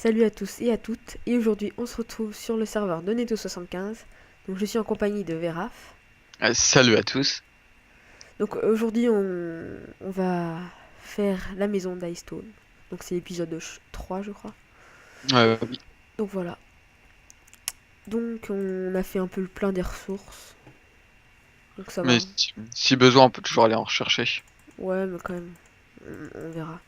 Salut à tous et à toutes, et aujourd'hui on se retrouve sur le serveur de Netto75. Donc je suis en compagnie de Veraf. Salut à tous. Donc aujourd'hui on va faire la maison d'Icestone. Donc c'est l'épisode 3 je crois. Oui. Donc voilà. Donc on a fait un peu le plein des ressources. Donc ça Mais va. si besoin, on peut toujours aller en rechercher. Ouais mais quand même, on verra.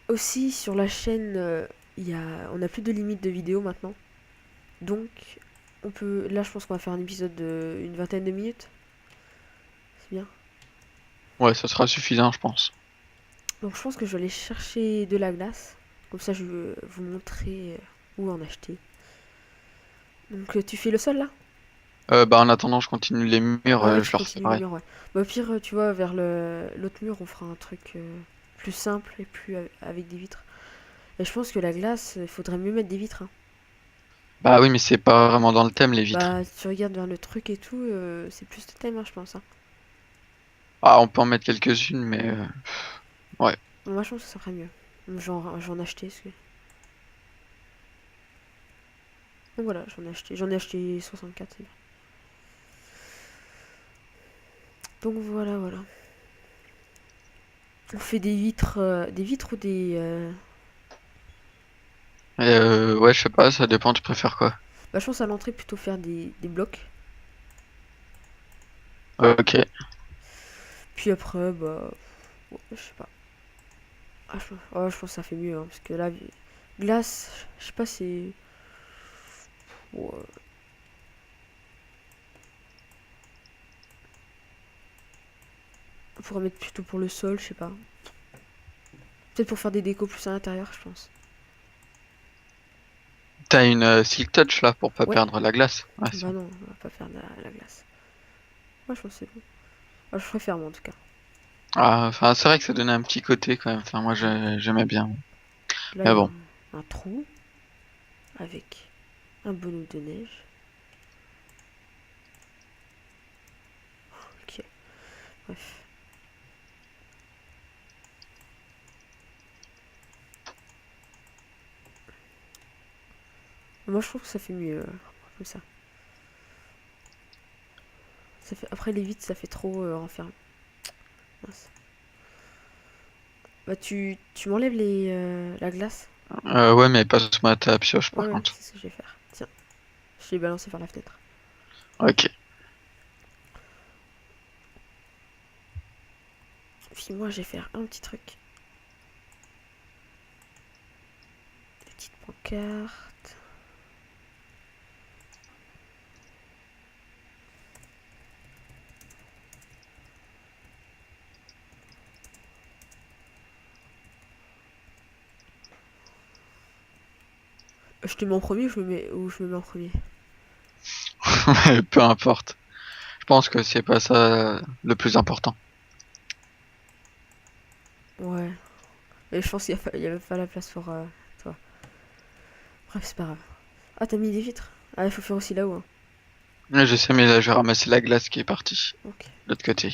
Aussi sur la chaîne, on a plus de limite de vidéos maintenant. Donc on peut. Là je pense qu'on va faire un épisode de une vingtaine de minutes. C'est bien. Ouais, ça sera suffisant, je pense. Donc je pense que je vais aller chercher de la glace. Comme ça je vais vous montrer où en acheter. Donc tu fais le sol là. En attendant, je continue les murs, Ah ouais, je tu leur fais continues les pareil. murs, ouais. Bah, au pire, tu vois, vers l'autre mur, on fera un truc plus simple et plus avec des vitres. Et je pense que la glace, il faudrait mieux mettre des vitres, hein. Bah oui, mais c'est pas vraiment dans le thème, les vitres. Bah, si tu regardes vers le truc et tout, c'est plus de thème, hein, je pense, hein. Ah, on peut en mettre quelques-unes, mais ouais. Bon, moi, je pense que ça ferait mieux. J'en ai acheté. Donc voilà, j'en ai acheté. J'en ai acheté 64, c'est bien. Donc voilà, voilà. On fait des vitres ou des. Ouais, je sais pas, ça dépend, tu préfères quoi? Bah, je pense à l'entrée plutôt faire des blocs. Ok. Puis après, bah, ouais, je sais pas. Ouais, je pense que ça fait mieux, hein, parce que la glace, je sais pas, c'est. Ouais, on pourrait mettre plutôt pour le sol, je sais pas. Peut-être pour faire des décos plus à l'intérieur, je pense. T'as une Silk Touch là pour pas Ouais, perdre la glace. Ouais, c'est bah bon. non, on va pas faire de la glace. Ouais, je pense que c'est bon. Ouais, je préfère, moi, en tout cas. Ah, enfin, c'est vrai que ça donnait un petit côté quand même. Enfin, moi, Ouais. j'aimais bien. Là, il Mais y a bon. un trou avec un bonhomme de neige. Ok, bref. Moi, je trouve que ça fait mieux comme ça. Ça fait... Après, les vitres, ça fait trop renfermé. Mince. Bah, tu m'enlèves la glace. Ouais, mais passe-moi ta pioche Ouais, par ouais, contre. c'est ce que je vais faire. Tiens, je l'ai balancé par la fenêtre. Ok. Puis moi, je vais faire un petit truc. Des petites pancartes. Je te mets en premier ou je me mets en premier. Ouais, peu importe. Je pense que c'est pas ça le plus important. Ouais. Mais je pense qu'il y avait pas la place pour toi. Bref, c'est pas grave. Ah, t'as mis des vitres. Ah, il faut faire aussi là-haut, hein. Ouais, je sais, mais là, je vais ramasser la glace qui est partie Ok. de l'autre côté.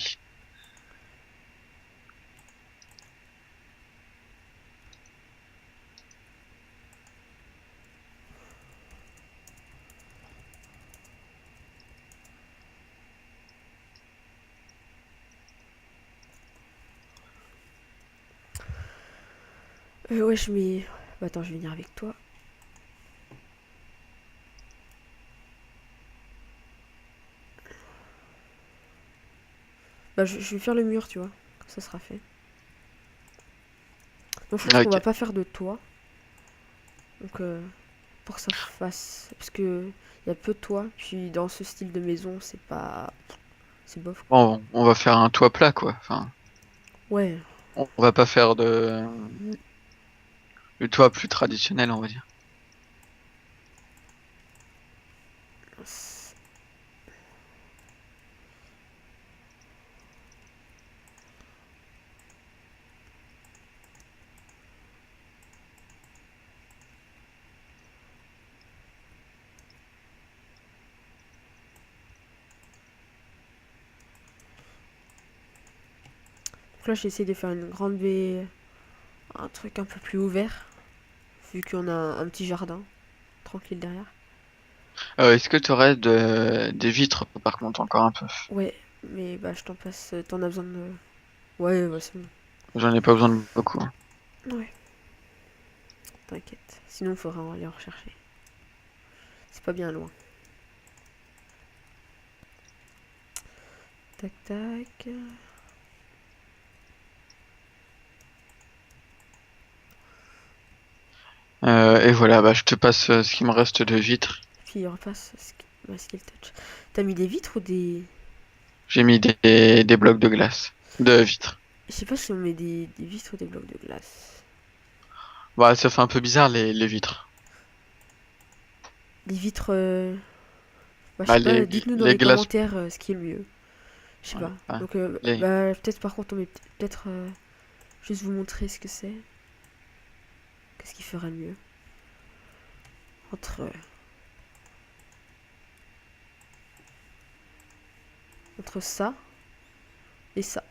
Ouais, je mets. Bah, attends, je vais venir avec toi. Bah, je vais faire le mur, tu vois. Comme ça sera fait. Donc, je pense qu'on Ok. va pas faire de toit. Donc, pour que ça fasse. Parce que il y a peu de toit. Puis, dans ce style de maison, c'est pas. C'est bof, quoi. Bon, on va faire un toit plat, quoi. Enfin, Ouais. on va pas faire de le toit plus traditionnel, on va dire. Donc là, j'ai essayé de faire une grande baie. Un truc un peu plus ouvert. vu qu'on a un petit jardin tranquille derrière. Est-ce que tu aurais des vitres par contre encore un peu? Ouais, mais bah je t'en passe. T'en as besoin de. Ouais, ouais, c'est bon. J'en ai pas besoin de beaucoup. Ouais, t'inquiète. Sinon, il faudra aller en rechercher. C'est pas bien loin. Tac, tac. Et voilà, bah je te passe ce qui me reste de vitres. Puis il repasse ma skill touch. T'as mis des vitres ou des. J'ai mis des blocs de glace, de vitres. Je sais pas si on met des vitres ou des blocs de glace. Bah ça fait un peu bizarre les vitres. Des vitres. Bah, je Bah sais pas, dites-nous dans les les glaces. commentaires ce qui est le mieux. Je sais Ouais, pas. ouais. Donc, Les... bah, peut-être par contre, on met peut-être juste vous montrer ce que c'est. Qu'est-ce qui ferait le mieux entre, entre ça et ça.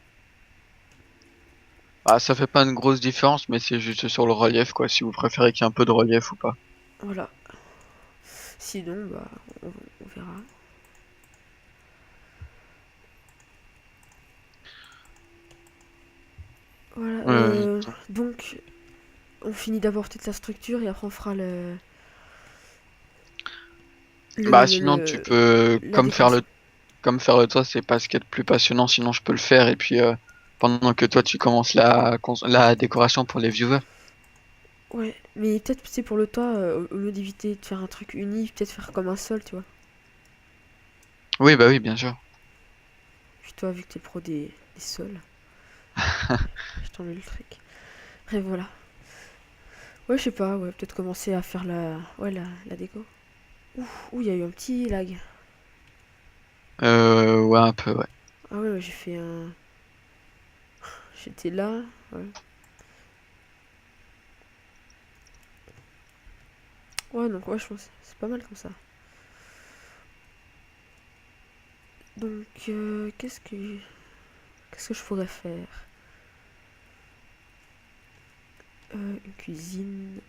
Ah, ça fait pas une grosse différence, mais c'est juste sur le relief, quoi, si vous préférez qu'il y ait un peu de relief ou pas. Voilà. Sinon, bah, on verra. Voilà. Euh, Donc, on finit d'abord peut-être la structure et après on fera Bah sinon tu peux, la décoration. comme faire le toit, c'est pas ce qui est le plus passionnant, sinon je peux le faire, et puis pendant que toi tu commences la décoration pour les viewers. Ouais, mais peut-être c'est pour le toit, au lieu d'éviter de faire un truc uni, peut-être faire comme un sol, tu vois. Oui, bah oui, bien sûr. Puis toi, vu que t'es le pro des sols, je t'en mets le truc. Bref, voilà. Ouais, je sais pas, ouais, peut-être commencer à faire ouais, la déco. Ouh, il y a eu un petit lag. Ouais, un peu, ouais. Ah ouais, ouais, j'ai fait un. J'étais là, ouais. Ouais, donc ouais, je pense que c'est pas mal comme ça. Donc, qu'est-ce que je pourrais faire? Une cuisine.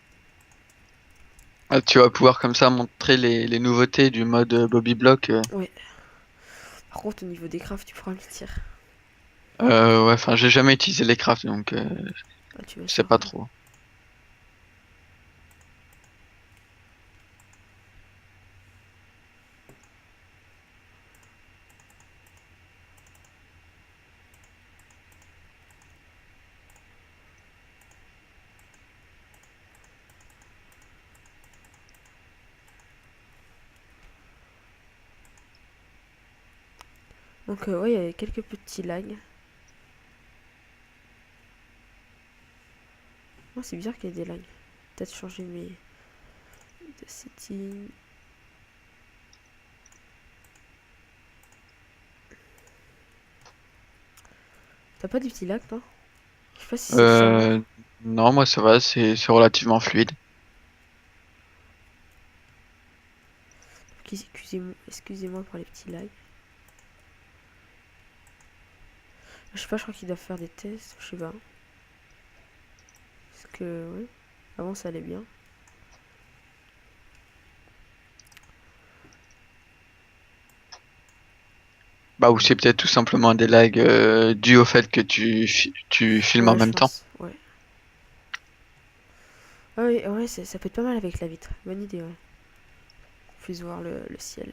Ah, tu vas pouvoir comme ça montrer les nouveautés du mode Bobby Block. Ouais. Par contre, au niveau des crafts, tu pourras me le dire. Ouais, enfin, j'ai jamais utilisé les crafts, donc Ah, tu je sais m'assureras. pas trop. Donc, ouais, il y a quelques petits lags. Oh, c'est bizarre qu'il y ait des lags. Peut-être changer mes settings. T'as pas des petits lags, toi? Je sais pas si c'est le Euh, serveur. non, moi ça va, c'est relativement fluide. Excusez-moi pour les petits lags. Je sais pas, je crois qu'ils doivent faire des tests. Je sais pas. Parce que, ouais. Avant, ça allait bien. Bah, ou c'est peut-être tout simplement des lags dus au fait que tu filmes en Ouais, je même temps. pense. Ouais. Ah ouais, ouais, ça peut être pas mal avec la vitre. Bonne idée, ouais. On puisse voir le ciel.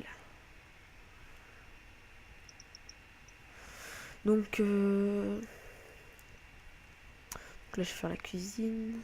Donc là, je vais faire la cuisine.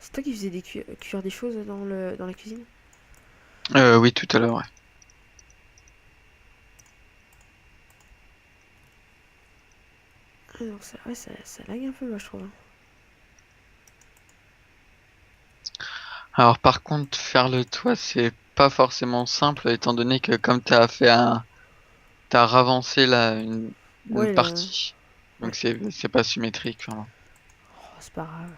C'est toi qui faisais cuire des choses dans la cuisine? Oui, tout à l'heure, ouais. Ah, donc ça, ouais, ça lag un peu, moi, je trouve, hein. Alors par contre, faire le toit, c'est pas forcément simple, étant donné que comme t'as ravancé une Ouais, là. partie, Ouais. donc c'est pas symétrique. Enfin. c'est pas grave.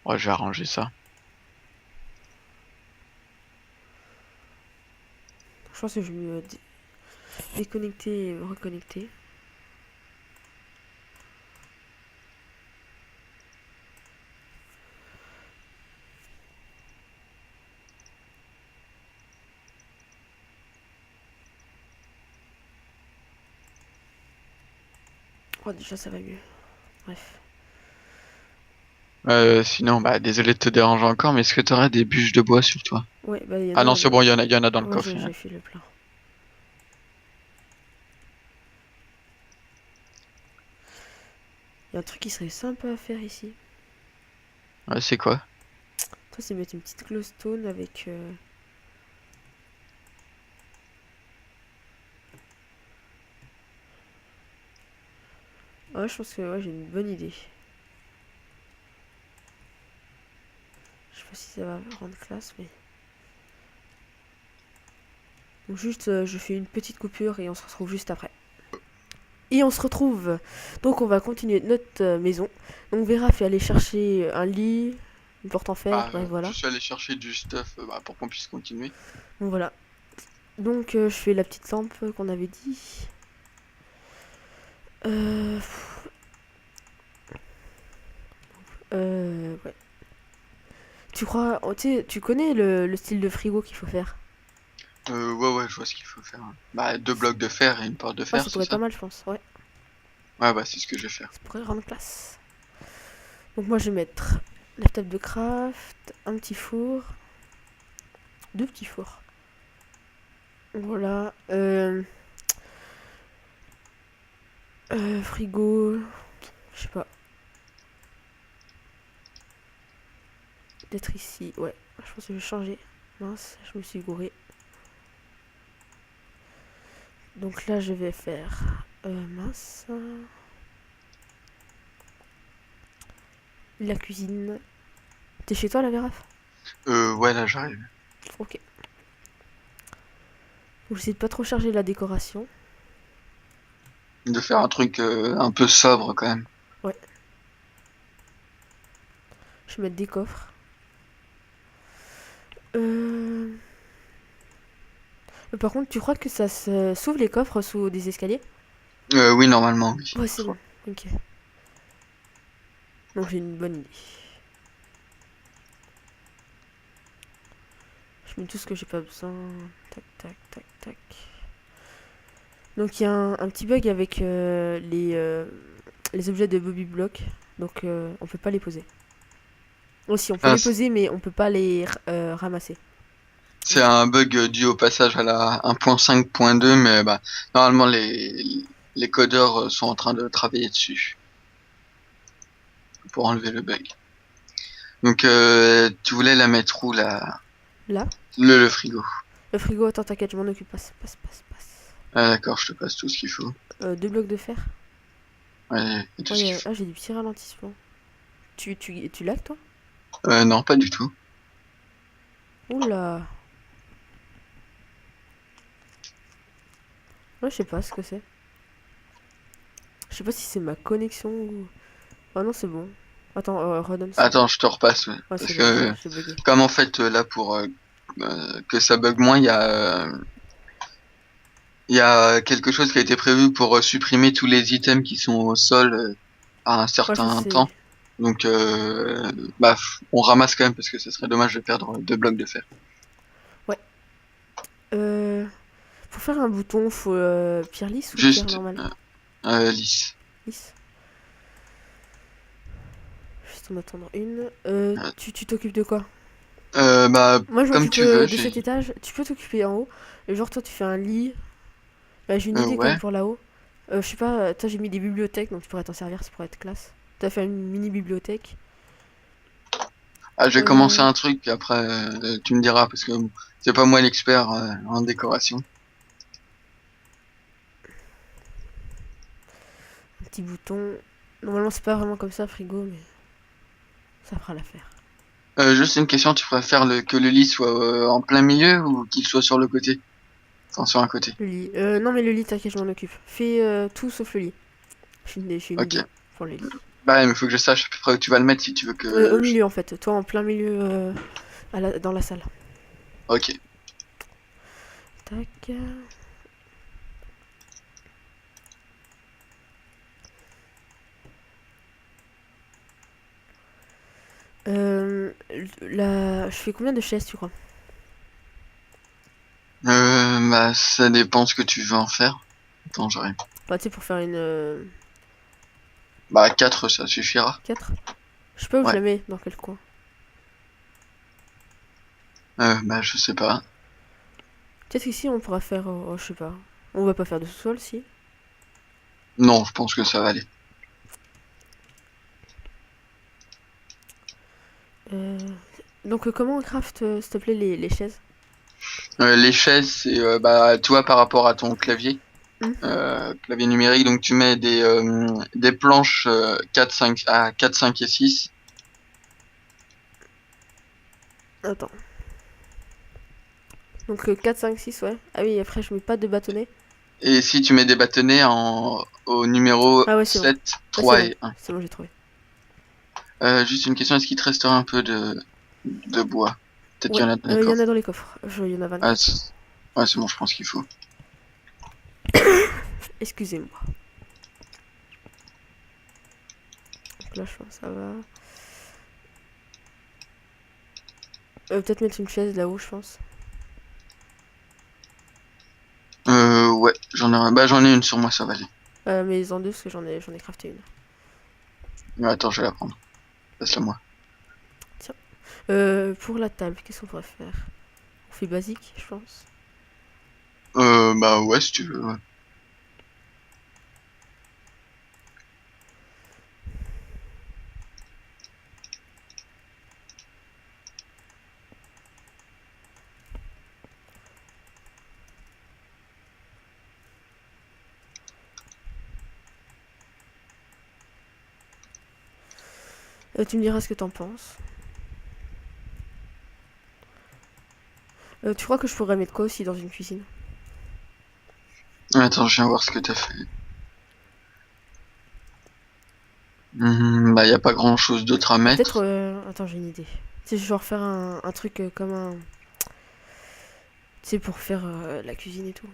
Ouais, je vais arranger ça. Je pense que je vais me déconnecter et me reconnecter. Oh, déjà, ça va mieux. Bref. Sinon, bah, désolé de te déranger encore, mais est-ce que t'aurais des bûches de bois sur toi? Ouais, bah, il y en Ah non, a. c'est bon, il y en a dans le Ouais, coffre. j'ai fait le plein. Il y a un truc qui serait sympa à faire ici. Ouais, c'est quoi? Toi, c'est mettre une petite glowstone avec. Ouais, je pense que ouais, j'ai une bonne idée. Je sais pas si ça va rendre classe, mais. Donc, juste, je fais une petite coupure et on se retrouve juste après. Et on se retrouve. Donc, on va continuer notre maison. Donc, Vera fait aller chercher un lit, une porte en fer, Bah, bref, je voilà. suis allé chercher du stuff bah, pour qu'on puisse continuer. Donc, voilà. Donc, je fais la petite lampe qu'on avait dit. Euh. Ouais. Tu crois. Oh, tu sais, tu connais le style de frigo qu'il faut faire? Ouais, je vois ce qu'il faut faire. Bah, 2 blocs de fer et une porte de Ouais, fer, ça c'est pourrait être pas ça? mal, je pense. Ouais, Ouais, bah, c'est ce que je vais faire. ça pourrait rendre classe. Donc, moi, je vais mettre la table de craft, un petit four, deux petits fours. Voilà. Frigo. Je sais pas. Peut-être ici. Ouais, je pense que je vais changer. Mince, je me suis gouré. Donc là, je vais faire. Mince. La cuisine. T'es chez toi, la Véraf? Ouais, là, j'arrive. Ok. Donc j'essaie de pas trop charger la décoration. De faire un truc un peu sobre, quand même. Ouais. Je vais mettre des coffres. Euh... Par contre, tu crois que ça s'ouvre les coffres sous des escaliers? Oui, normalement, oui. Ouais, c'est bon. Ok. Donc j'ai une bonne idée. Je mets tout ce que j'ai pas besoin. Tac, tac, tac, tac. Donc il y a un petit bug avec les objets de Bobby Block. Donc on peut pas les poser. Aussi, on peut Ah, les poser, mais on peut pas les ramasser. c'est un bug dû au passage à la 1.5.2, mais bah, normalement, les codeurs sont en train de travailler dessus pour enlever le bug. Donc, tu voulais la mettre où, Là, le frigo? le frigo, attends, t'inquiète, je m'en occupe. Passe, passe, passe, passe. Ah, d'accord, je te passe tout ce qu'il faut. Deux blocs de fer. Ouais, et tout ce qu'il Ouais, faut. ah, j'ai des petits ralentissements. Tu lag, toi? Non, pas du tout. Oula. Ouais, je sais pas ce que c'est. Je sais pas si c'est ma connexion ou. Ah non, c'est bon. Attends, redonne ça. Attends, je te repasse, ouais. Ouais, Parce c'est bon, que, j'ai bugué. comme en fait, là, pour que ça bug moins, il y a quelque chose qui a été prévu pour supprimer tous les items qui sont au sol à un Ouais, je certain sais. temps. Donc, bah, on ramasse quand même parce que ce serait dommage de perdre 2 blocs de fer. Ouais. Pour faire un bouton, faut pierre lisse ou pierre Juste normale? lisse. Lisse. Juste en attendant une. Euh, Tu t'occupes de quoi? Bah, Moi, je comme m'occupe tu veux. de cet étage. Tu peux t'occuper en haut. Et genre, toi, tu fais un lit. Bah, j'ai une idée quand même Ouais. pour là-haut. Je sais pas, toi, j'ai mis des bibliothèques, donc tu pourrais t'en servir, ça pourrait être classe. T'as fait une mini bibliothèque. Ah, je vais commencer Euh, un truc, puis après, tu me diras, parce que bon, c'est pas moi l'expert en décoration. un petit bouton. Normalement, c'est pas vraiment comme ça, frigo, mais ça fera l'affaire. Juste une question, tu préfères que le lit soit en plein milieu ou qu'il soit sur le côté? Attention à côté. Le lit. Non, mais le lit, t'inquiète, je m'en occupe. Fais tout sauf le lit. J'ai une Ok. idée pour le lit. Bah, il faut que je sache à peu près où tu vas le mettre si tu veux Au que... milieu, en fait. Toi, en plein milieu, dans la salle. Ok. Tac. Je fais combien de chaises, tu crois? Bah, ça dépend ce que tu veux en faire. Attends, j'arrive. Bah, tu sais, pour faire une Bah, 4, ça suffira. 4. Je sais pas où je Ouais. la mets, dans quel coin. Bah, je sais pas. Peut-être qu'ici, on pourra faire... je sais pas. On va pas faire de sous-sol, si. Non, je pense que ça va aller. Euh, Donc, comment on craft, s'il te plaît, les chaises? Les chaises, c'est, bah, tu vois, par rapport à ton clavier, Hmm. clavier numérique, donc tu mets des planches 4, 5, à 4, 5 et 6. Attends. Donc, 4, 5, 6, ouais. Ah oui, après, je mets pas de bâtonnet. Et si tu mets des bâtonnets au numéro Ah ouais, c'est bon. 7, Ouais, c'est 3 bon. et 1. C'est bon, j'ai trouvé. Juste une question, est-ce qu'il te restera un peu de bois? Peut-être qu'il Ouais, y en a dans les il y en a coffres. dans les coffres. Il y en a Ah, 24. ouais, c'est bon, je pense qu'il faut. Excusez-moi. Donc là, je pense que ça va. Peut-être mettre une chaise là-haut, je pense. Ouais, j'en ai une sur moi, ça va aller. Mais en deux, parce que j'en ai crafté une. Ouais, attends, je vais la prendre. Passe-la moi. Tiens. Pour la table, qu'est-ce qu'on pourrait faire? On fait basique, je pense. Bah ouais, si tu veux, ouais. Tu me diras ce que t'en penses. Tu crois que je pourrais mettre quoi aussi dans une cuisine? Attends, je viens voir ce que t'as fait. Bah, y a pas grand chose d'autre à Peut-être... mettre. Attends, j'ai une idée. Tu sais, genre faire un truc comme un... Tu sais, pour faire la cuisine et tout.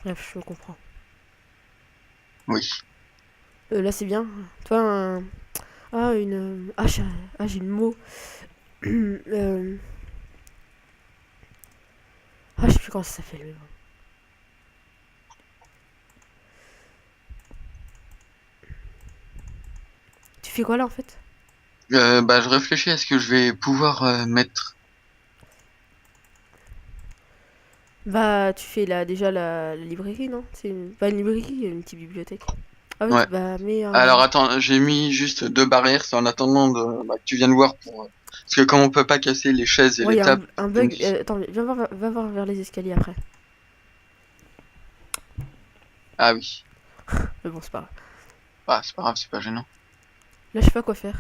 Bref, je comprends. Oui. Là, c'est bien. Toi, un... Ah, une... j'ai le mot. euh... Je sais plus comment ça s'appelle. Mais bon. Tu fais quoi là, en fait? Bah, je réfléchis à ce que je vais pouvoir mettre. Bah, tu fais déjà la librairie, non? Pas une librairie, une petite bibliothèque. Ah oui, Ouais. bah, mais Alors attends, j'ai mis juste 2 barrières, c'est en attendant que tu viennes voir pour. Parce que comme on peut pas casser les chaises et ouais, il les y a tables, un bug. Attends, viens voir, va voir vers les escaliers après. ah oui. Mais bon, c'est pas grave. Bah, c'est pas grave, c'est pas gênant. Là, je sais pas quoi faire.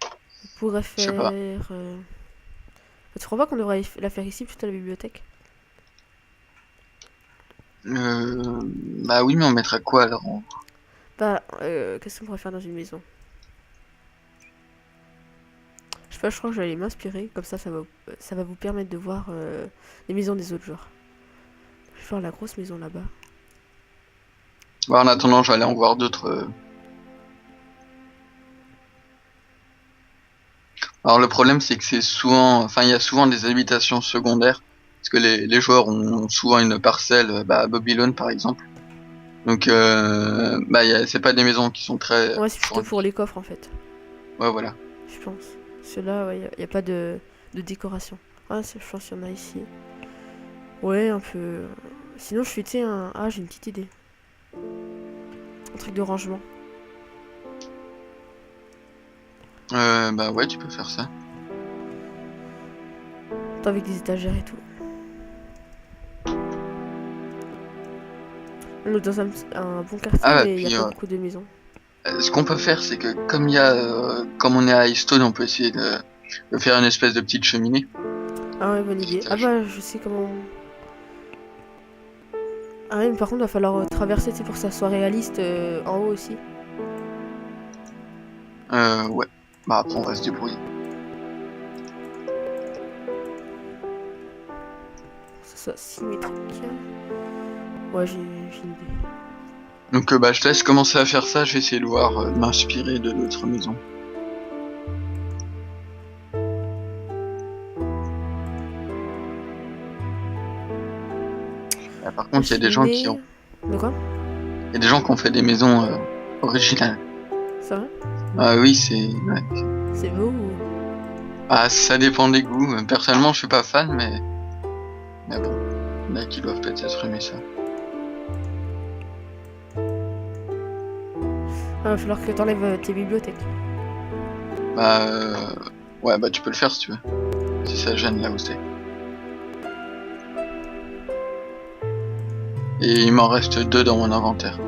On pourrait Je sais pas. faire. Tu crois pas qu'on devrait la faire ici plutôt à la bibliothèque? Bah oui, mais on mettra quoi alors? Bah, qu'est-ce qu'on pourrait faire dans une maison? Je sais pas, je crois que je vais aller m'inspirer. Comme ça va vous permettre de voir les maisons des autres joueurs. Je vais voir la grosse maison là-bas. Bah, en attendant, je vais aller en voir d'autres. Alors le problème, c'est que c'est souvent, enfin, il y a souvent des habitations secondaires, parce que les joueurs ont souvent une parcelle, bah, à Babylone par exemple. Donc, bah, c'est pas des maisons qui sont très Ouais, c'est plutôt fournies. pour les coffres en fait. Ouais, voilà. Je pense. Ceux-là, ouais, y a pas de décoration. Ah, je pense qu'il y en a ici. Ouais, un peu. Sinon, je fais, tu sais, un. Ah, j'ai une petite idée. Un truc de rangement. Bah ouais, tu peux faire ça. Attends, avec des étagères et tout. On est dans un bon quartier, Ah, bah, mais il y a puis pas beaucoup de maisons. ce qu'on peut faire, c'est que comme on est à Hightstone, on peut essayer de faire une espèce de petite cheminée. Ah ouais, bonne idée. Ah bah, je sais comment... Ah ouais, mais par contre, il va falloir traverser, tu sais, pour que ça soit réaliste en haut aussi. Ouais. Bah après on va se débrouiller. Que ça soit symétrique. Ouais, j'ai une idée. Donc bah je te laisse commencer à faire ça, je vais essayer de voir, m'inspirer de d'autres maisons. Ah, par La contre, cheminée... De quoi? il y a des gens qui ont fait des maisons originales. Ça va? Ah oui, ouais. C'est beau ou... Ah, ça dépend des goûts. Personnellement, je suis pas fan, mais bon, il y en a qui doivent peut-être aimer ça. Ah, va falloir que t'enlèves tes bibliothèques. Bah, ouais, bah tu peux le faire si tu veux. Si ça gêne là où c'est. Et il m'en reste 2 dans mon inventaire.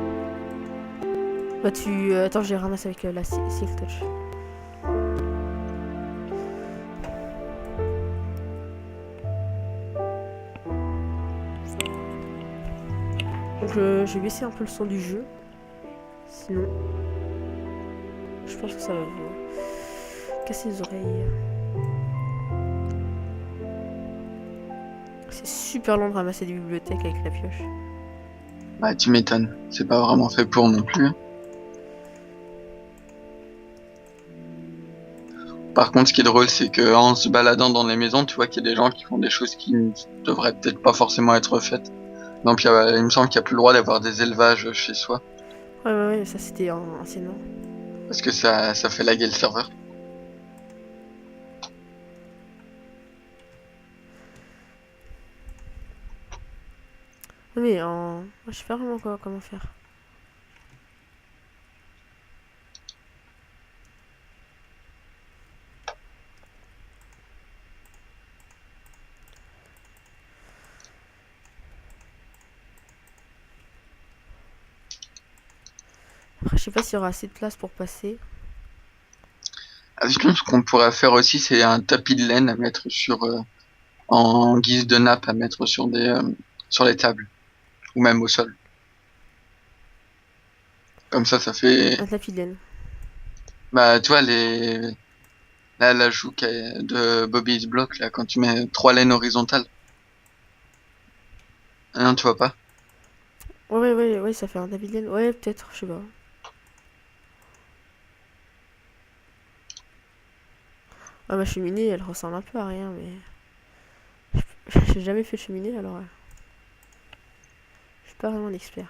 Bah tu... attends, j'ai ramassé avec la Silk Touch. Donc je vais baisser un peu le son du jeu. Sinon... Je pense que ça va vous casser les oreilles. C'est super long de ramasser des bibliothèques avec la pioche. Bah, tu m'étonnes. C'est pas vraiment fait pour non plus. Par contre, ce qui est drôle, c'est que en se baladant dans les maisons, tu vois qu'il y a des gens qui font des choses qui ne devraient peut-être pas forcément être faites. Donc, il me semble qu'il n'y a plus le droit d'avoir des élevages chez soi. Ouais, ça c'était anciennement. Parce que ça fait laguer le serveur. Mais en... Je sais pas vraiment comment faire. Après, je sais pas s'il y aura assez de place pour passer. Ah, sinon, ce qu'on pourrait faire aussi, c'est un tapis de laine à mettre en guise de nappe à mettre sur les tables. Ou même au sol. Comme ça fait, Un tapis de laine. bah, tu vois, là, l'ajout de Bobby's Block, là, quand tu mets 3 laines horizontales. Hein, tu vois pas? Ouais, ça fait un tapis de laine. Ouais, peut-être, je sais pas. Ah, ma cheminée, elle ressemble un peu à rien, mais... J'ai jamais fait de cheminée, alors... Je suis pas vraiment l'expert.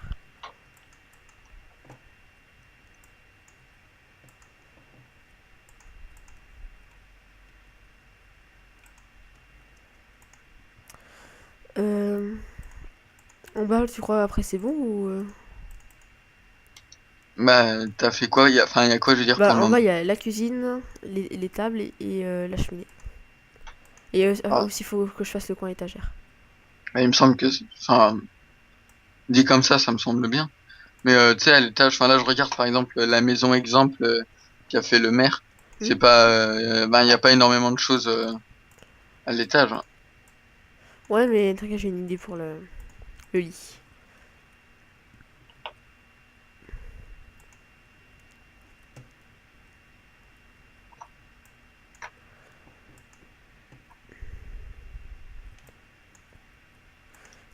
Euh... En bas, tu crois, après, c'est bon ou... Bah, t'as fait quoi? Enfin, il y a quoi, je veux dire, pour Bah, le en bas, moment? il y a la cuisine, les tables et la cheminée. Et Ah, aussi, il faut que je fasse le coin étagère. bah, il me semble que, enfin, dit comme ça me semble bien. Mais tu sais, à l'étage, enfin là, je regarde par exemple la maison exemple qu'a fait le maire. Hmm. C'est pas, ben, il y a pas énormément de choses à l'étage, hein. Ouais, mais t'inquiète, j'ai une idée pour le lit.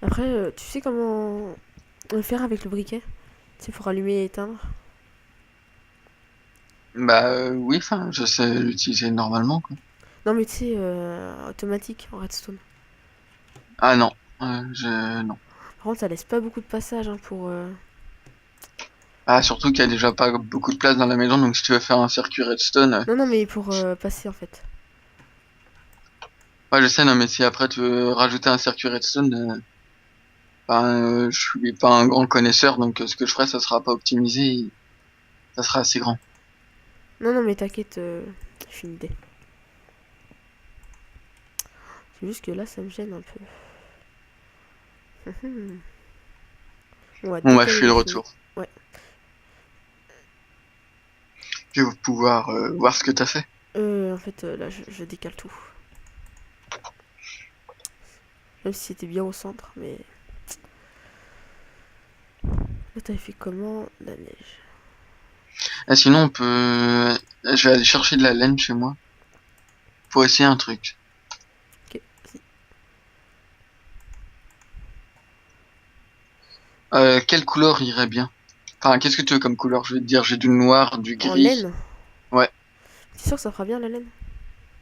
Après, tu sais comment le faire avec le briquet? Tu sais, pour allumer et éteindre. Bah oui, enfin, je sais l'utiliser normalement, quoi. Non, mais tu sais, automatique en redstone. Ah non, non. Par contre, ça laisse pas beaucoup de passage hein, pour. Ah, surtout qu'il y a déjà pas beaucoup de place dans la maison, donc si tu veux faire un circuit redstone, Non, mais pour passer en fait. ouais, je sais, non, mais si après tu veux rajouter un circuit redstone, ben, je suis pas un grand connaisseur, donc ce que je ferai, ça sera pas optimisé, ça sera assez grand. Non, mais t'inquiète, j'ai une idée. C'est juste que là, ça me gêne un peu. On va Bon, bah, je décaler fais les le cheminées. retour. Ouais. Je vais pouvoir voir ce que t'as fait. En fait, là, je décale tout. Même si c'était bien au centre, mais... Là, t'avais fait comment? La neige. Ah, sinon, on peut. Je vais aller chercher de la laine chez moi. Faut essayer un truc. Ok, vas-y. Quelle couleur irait bien? Enfin, qu'est-ce que tu veux comme couleur? Je vais te dire, j'ai du noir, du En gris. laine? Ouais. T'es sûr que ça fera bien la laine?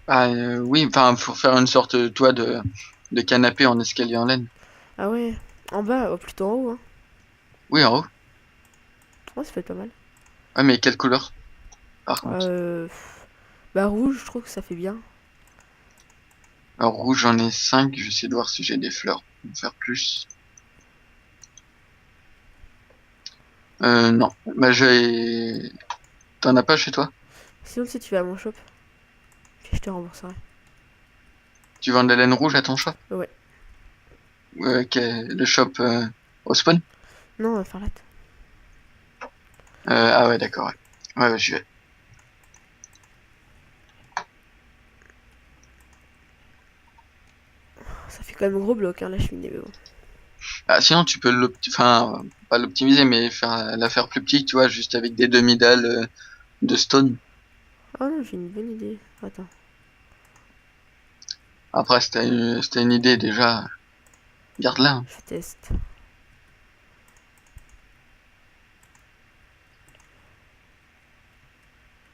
Ah, oui, enfin, faut faire une sorte, toi, de canapé en escalier en laine. Ah ouais. En bas, plutôt en haut, hein. Oui, en haut. Ouais, ça peut être pas mal. Ouais, mais quelle couleur, par contre? Euh... Bah rouge, je trouve que ça fait bien. Alors, rouge, j'en ai 5. Je vais essayer de voir si j'ai des fleurs pour en faire plus. Non. Bah, j'ai. T'en as pas chez toi? Sinon, si tu vas à mon shop, puis je te rembourserai. Tu vends de la laine rouge à ton shop? Ouais. Le shop au spawn? Non, Farlat. Ah ouais, d'accord, ouais. Ouais, ouais, j'y vais. Ça fait quand même gros bloc, hein, la cheminée, mais bon. Ah, sinon, tu peux enfin, pas l'optimiser, mais la faire plus petite, tu vois, juste avec des demi-dalles de stone. Ah non, j'ai une bonne idée. Attends. Après, c'était une idée déjà, garde-la, hein. Je teste.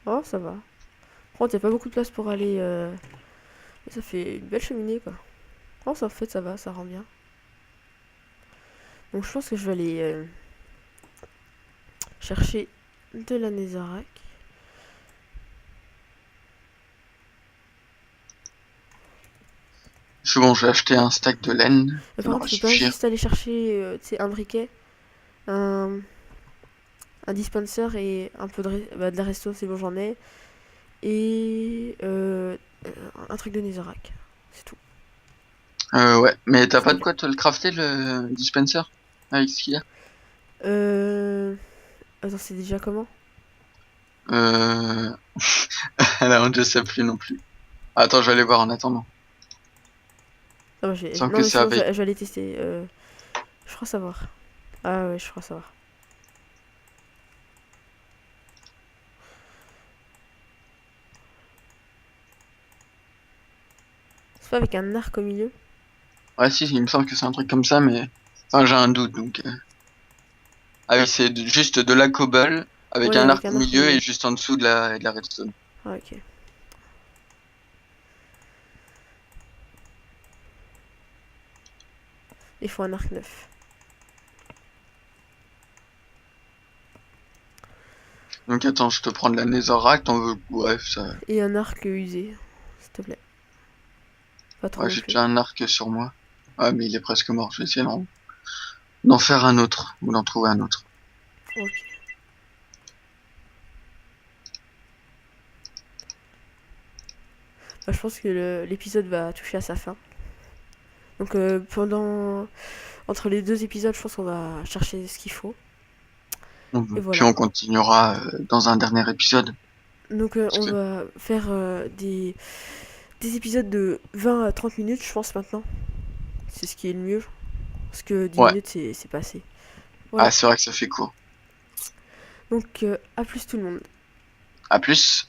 Oh, ça va. Par contre, y a pas beaucoup de place pour aller. Mais ça fait une belle cheminée, quoi. Oh, ça en fait, ça va, ça rend bien. Donc, je pense que je vais aller chercher de la netherrack. C'est bon, j'ai acheté un stack de laine, Mais ça par devrait contre, tu peux pas suffire. juste aller chercher un briquet, un, un dispenser et un peu de la resto, c'est bon, j'en ai. Et un truc de netherrack. C'est tout. Ouais, mais t'as Ça pas de ira. quoi te le crafter, le dispenser? Avec ce qu'il y a? Euh... Attends, c'est déjà comment? Euh... La honte, je sais plus non plus. Attends, je vais aller voir en attendant. Non, Sans non, que mais c'est sinon, avec. je vais aller tester. Je crois savoir. Ah ouais, je crois savoir. C'est pas avec un arc au milieu? Ouais, si, il me semble que c'est un truc comme ça, mais. Enfin, j'ai un doute, donc. Ah oui, c'est juste de la cobble, avec Ouais, un avec arc au un arc au milieu et milieu. juste en dessous de la redstone. Ah, ok. Il faut un arc neuf. Donc attends, je te prends de la netherrack, t'en veux. Bref, ça. Et un arc usé, s'il te plaît. Pas trop Ouais, non j'ai plus. déjà un arc sur moi. Ouais, mais il est presque mort, je vais essayer d'en faire un autre, ou d'en trouver un autre. Ok. Bah, je pense que l'épisode va toucher à sa fin. Donc entre les deux épisodes, je pense qu'on va chercher ce qu'il faut. Et Puis voilà. on continuera dans un dernier épisode. Donc Parce on que- va faire des épisodes de 20 à 30 minutes, je pense maintenant. C'est ce qui est le mieux. Parce que 10 Ouais. minutes, c'est pas assez. Ah, Voilà. c'est vrai que ça fait court. Donc à plus tout le monde. À plus.